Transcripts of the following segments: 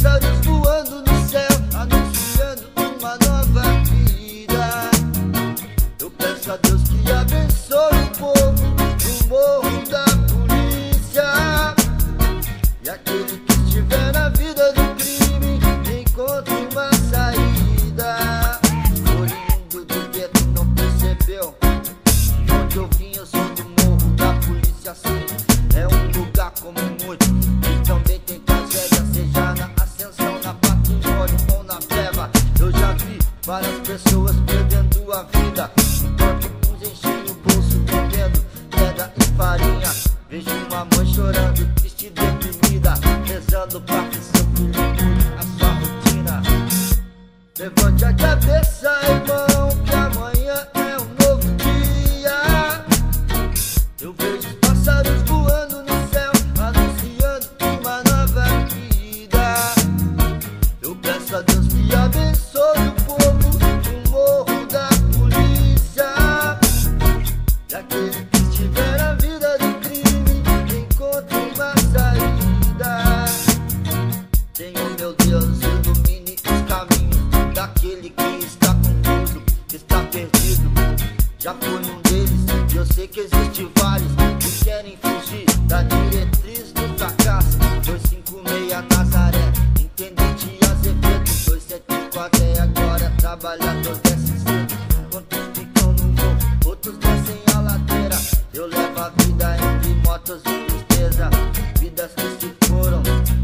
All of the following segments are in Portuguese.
pássaros voando no céu, anunciando uma nova vida. Eu peço a Deus que abençoe o povo do morro da polícia. E aquele que estiver na vida do crime encontre uma saída. Oriundo do gueto não percebeu de onde eu vim, eu sou do morro da polícia. Sim, é um lugar como muito, e também tem tragédia, seja na ascensão, na patrimônio ou na verba. Eu já vi várias pessoas perdendo a vida, enquanto uns enchem o bolso vendendo pedra e farinha. Vejo uma mãe chorando, triste e deprimida, rezando pra que seu filho mude a sua rotina. Levante a cabeça, irmão, que amanhã é um novo dia. Eu vejo os pássaros voando no céu, anunciando uma nova vida. Eu peço a Deus que abençoe o povo do morro da polícia. E aquele que estiver na vida do crime encontre uma saída. Senhor meu Deus, ilumine os caminhos daquele que está confuso, que está perdido. Já fui um deles e eu sei que existe vários que querem fugir da diretriz do fracasso. 256 Nazaré, Intendente Azevedo, 274 é agora, trabalhador desce cedo. Quantos ficam no morro, outros descem a ladeira. Eu levo a vida entre motos e tristeza, vidas que se foram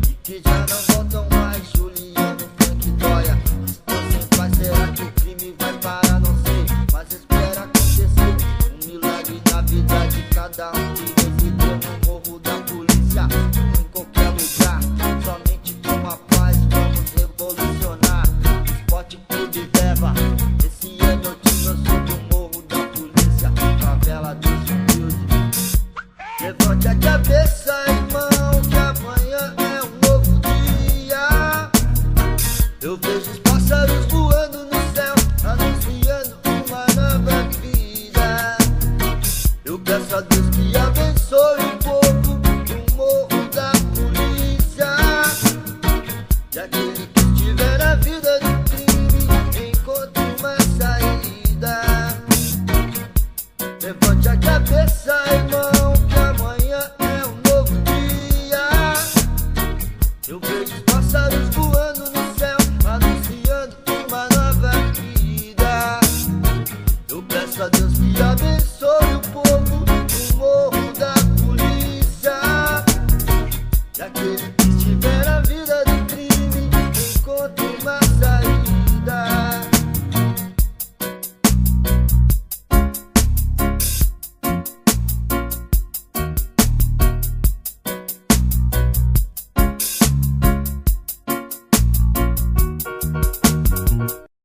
e que já não voltam mais. Juliano, Frank, Dória, estou sem paz, será que o crime vai parar? Não sei, mas espera acontecer um milagre na vida de cada um que resideu no morro da polícia. Em qualquer lugar, somente com a paz vamos revolucionar. Esporte Clube Verba, esse é meu time, eu sou do morro da polícia, favela dos humildes. Levante a cabeça, irmão, que amanhã é um novo dia. Eu vejo os pássaros voando no céu, anunciando uma nova vida. Eu peço a Deus que abençoe o povo do morro da polícia. E aquele